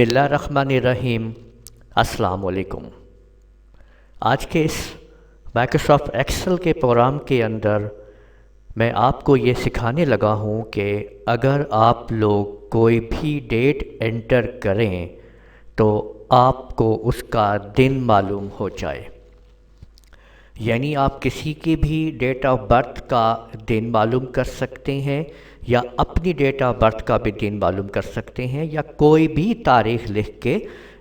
बिस्मिल्लाहिर्रहमानिर्रहीम। अस्सलाम वालेकुम। आज के इस माइक्रोसॉफ्ट एक्सेल के प्रोग्राम के अंदर मैं आपको ये सिखाने लगा हूँ कि अगर आप लोग कोई भी डेट एंटर करें तो आपको उसका दिन मालूम हो जाए। यानी आप किसी की भी डेट ऑफ बर्थ का दिन मालूम कर सकते हैं या अपनी डेट ऑफ बर्थ का भी दिन मालूम कर सकते हैं या कोई भी तारीख़ लिख के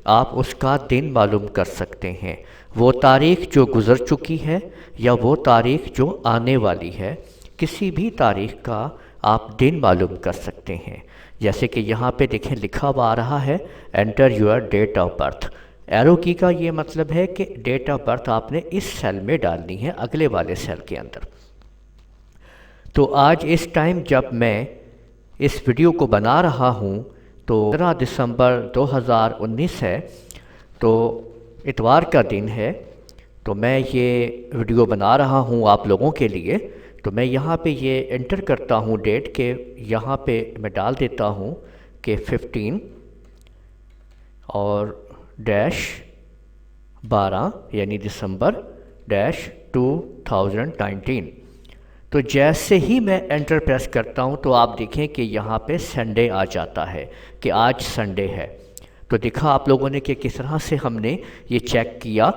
आप उसका दिन मालूम कर सकते हैं। वो तारीख़ जो गुज़र चुकी है या वो तारीख़ जो आने वाली है, किसी भी तारीख़ का आप दिन मालूम कर सकते हैं। जैसे कि यहाँ पे देखें लिखा हुआ आ रहा है enter your date of birth. Arrow की का ये मतलब है कि डेट ऑफ बर्थ आपने इस सेल में डालनी है, अगले वाले सेल के अंदर। तो आज इस टाइम जब मैं इस वीडियो को बना रहा हूँ तो 15 दिसंबर 2019 है, तो इतवार का दिन है। तो मैं ये वीडियो बना रहा हूँ आप लोगों के लिए। तो मैं यहाँ पे ये एंटर करता हूँ डेट के, यहाँ पे मैं डाल देता हूँ कि 15 और डैश 12 यानी दिसंबर डैश 2019। तो जैसे ही मैं एंटर प्रेस करता हूँ तो आप देखें कि यहाँ पे संडे आ जाता है कि आज संडे है। तो देखा आप लोगों ने कि किस तरह से हमने ये चेक किया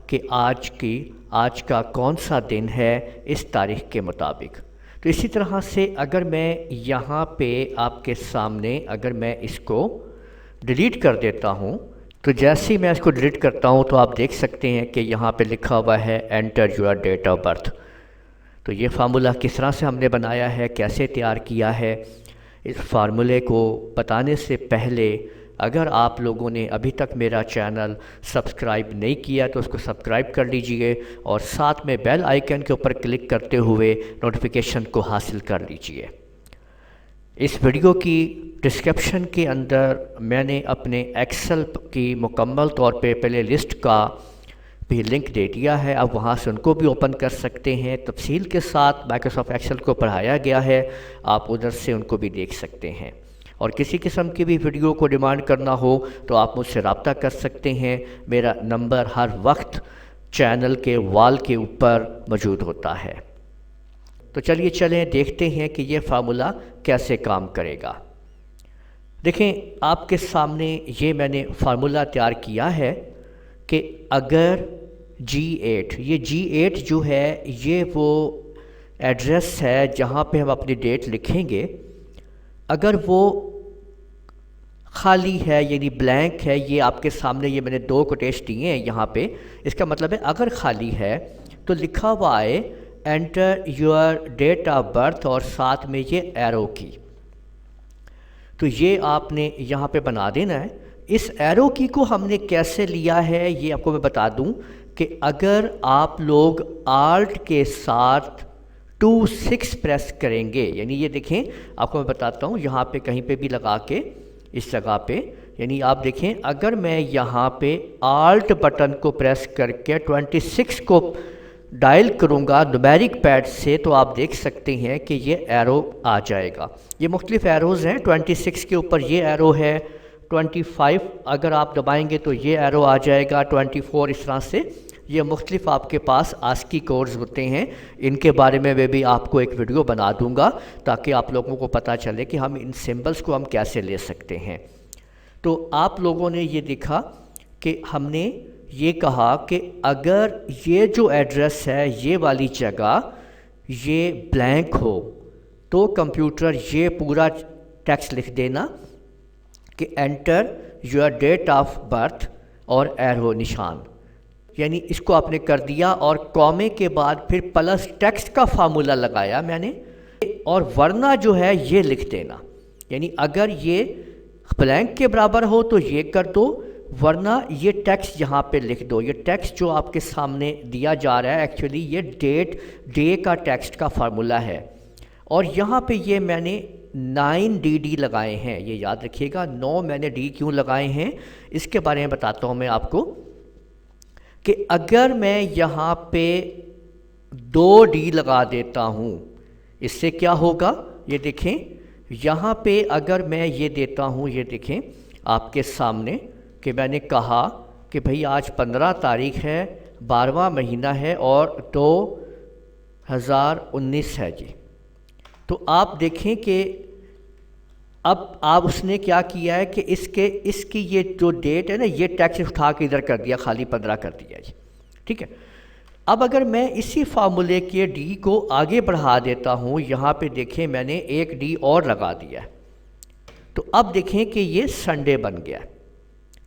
कि आज का कौन सा दिन है इस तारीख़ के मुताबिक। तो इसी तरह से अगर मैं यहाँ पे आपके सामने अगर मैं इसको डिलीट कर देता हूँ, तो जैसे ही मैं इसको डिलीट करता हूँ तो आप देख सकते हैं कि यहाँ पे लिखा हुआ है enter your date of birth. तो ये फार्मूला किस तरह से हमने बनाया है, कैसे तैयार किया है, इस फार्मूले को बताने से पहले अगर आप लोगों ने अभी तक मेरा चैनल सब्सक्राइब नहीं किया तो उसको सब्सक्राइब कर लीजिए और साथ में बेल आइकन के ऊपर क्लिक करते हुए नोटिफिकेशन को हासिल कर लीजिए। इस वीडियो की डिस्क्रिप्शन के अंदर मैंने अपने एक्सेल की मुकम्मल तौर पे प्ले लिस्ट का भी लिंक दे दिया है। आप वहाँ से उनको भी ओपन कर सकते हैं। तफसील के साथ माइक्रोसॉफ्ट एक्सेल को पढ़ाया गया है, आप उधर से उनको भी देख सकते हैं। और किसी किस्म की भी वीडियो को डिमांड करना हो तो आप मुझसे रब्ता कर सकते हैं। मेरा नंबर हर वक्त चैनल के वॉल के ऊपर मौजूद होता है। तो चलिए चलें देखते हैं कि ये फार्मूला कैसे काम करेगा। देखें आपके सामने ये मैंने फार्मूला तैयार किया है कि अगर G8, ये G8 जो है ये वो एड्रेस है जहाँ पे हम अपनी डेट लिखेंगे। अगर वो खाली है यानी ब्लैंक है, ये आपके सामने ये मैंने दो कोटेशन दिए हैं यहाँ पे, इसका मतलब है अगर खाली है तो लिखा हुआ है enter your date of birth और साथ में ये एरो की। तो ये आपने यहाँ पे बना देना है। इस एरो की को हमने कैसे लिया है ये आपको मैं बता दूं कि अगर आप लोग आल्ट के साथ 26 प्रेस करेंगे, यानी ये देखें आपको मैं बताता हूँ यहाँ पे कहीं पे भी लगा के इस जगह पे, यानी आप देखें अगर मैं यहाँ पे आल्ट बटन को प्रेस करके 26 को डायल करूँगा न्यूमेरिक पैड से, तो आप देख सकते हैं कि ये एरो आ जाएगा। ये मुख्तलिफ एरोज़ हैं। 26 के ऊपर ये एरो है, 25 अगर आप दबाएंगे तो ये एरो आ जाएगा, 24 इस तरह से ये मुख्तलिफ आपके पास आस्की कोड्स होते हैं। इनके बारे में मैं भी आपको एक वीडियो बना दूंगा ताकि आप लोगों को पता चले कि हम इन सिंबल्स को हम कैसे ले सकते हैं। तो आप लोगों ने ये देखा कि हमने ये कहा कि अगर ये जो एड्रेस है ये वाली जगह ये ब्लैंक हो तो कंप्यूटर ये पूरा टेक्स्ट लिख देना कि enter your date of birth और एरो निशान, यानी इसको आपने कर दिया और कॉमे के बाद फिर प्लस टेक्स्ट का फार्मूला लगाया मैंने, और वरना जो है ये लिख देना। यानी अगर ये ब्लैंक के बराबर हो तो ये कर दो, वरना ये टेक्स्ट यहाँ पे लिख दो। ये टेक्स्ट जो आपके सामने दिया जा रहा है एक्चुअली ये डे का टेक्स्ट का फार्मूला है। और यहाँ पे ये मैंने 9DD लगाए हैं, ये याद रखिएगा। 9 मैंने D क्यों लगाए हैं इसके बारे में बताता हूँ मैं आपको कि अगर मैं यहाँ पे 2D लगा देता हूँ इससे क्या होगा, ये देखें यहाँ पे अगर मैं ये देता हूँ, ये देखें آپ کے سامنے کہ میں نے کہا کہ بھئی آج 15 تاریخ ہے، 12واں مہینہ ہے اور 2019 ہے جی۔ تو آپ دیکھیں کہ اب آپ اس نے کیا کیا ہے کہ اس کی یہ جو ڈیٹ ہے نا، یہ ٹیکس اٹھا کے ادھر کر دیا، خالی 15 کر دیا جی، ٹھیک ہے۔ اب اگر میں اسی فارمولے کے ڈی کو آگے بڑھا دیتا ہوں، یہاں پہ دیکھیں میں نے ایک ڈی اور لگا دیا ہے، تو اب دیکھیں کہ یہ سنڈے بن گیا ہے،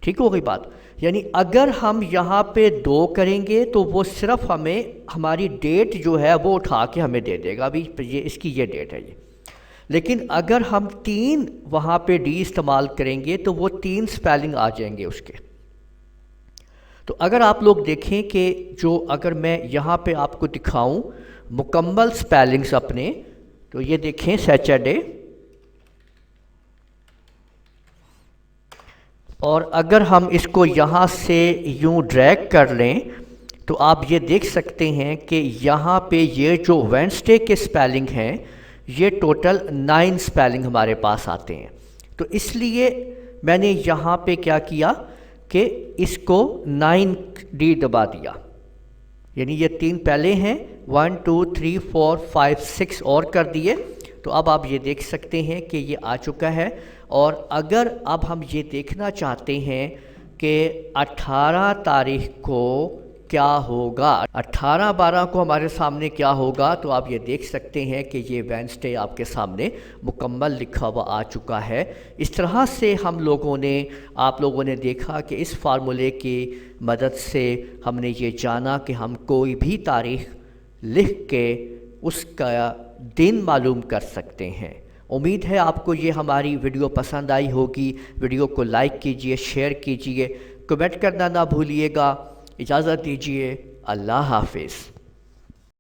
ٹھیک ہو گئی بات۔ یعنی اگر ہم یہاں پہ 2 کریں گے تو وہ صرف ہمیں ہماری ڈیٹ جو ہے وہ اٹھا کے ہمیں دے دے گا، ابھی یہ اس کی یہ ڈیٹ ہے یہ۔ لیکن اگر ہم 3 وہاں پہ ڈی استعمال کریں گے تو وہ 3 سپیلنگ آ جائیں گے اس کے۔ تو اگر آپ لوگ دیکھیں کہ جو اگر میں یہاں پہ آپ کو دکھاؤں مکمل سپیلنگز اپنے، تو یہ دیکھیں سیچرڈے، اور اگر ہم اس کو یہاں سے یوں ڈریگ کر لیں تو آپ یہ دیکھ سکتے ہیں کہ یہاں پہ یہ جو وینسڈے کے سپیلنگ ہیں یہ ٹوٹل 9 سپیلنگ ہمارے پاس آتے ہیں۔ تو اس لیے میں نے یہاں پہ کیا کیا کہ اس کو 9 ڈی دبا دیا، یعنی یہ 3 پہلے ہیں، 1 2 3 4 5 6 اور کر دیے، تو اب آپ یہ دیکھ سکتے ہیں کہ یہ آ چکا ہے۔ اور اگر اب ہم یہ دیکھنا چاہتے ہیں کہ 18 تاریخ کو کیا ہوگا، 18/12 کو ہمارے سامنے کیا ہوگا، تو آپ یہ دیکھ سکتے ہیں کہ یہ وینسڈے آپ کے سامنے مکمل لکھا ہوا آ چکا ہے۔ اس طرح سے آپ لوگوں نے دیکھا کہ اس فارمولے کی مدد سے ہم نے یہ جانا کہ ہم کوئی بھی تاریخ لکھ کے اس کا دن معلوم کر سکتے ہیں۔ امید ہے آپ کو یہ ہماری ویڈیو پسند آئی ہوگی۔ ویڈیو کو لائک کیجئے، شیئر کیجئے، کمنٹ کرنا نہ بھولیے گا۔ اجازت دیجیے، اللہ حافظ۔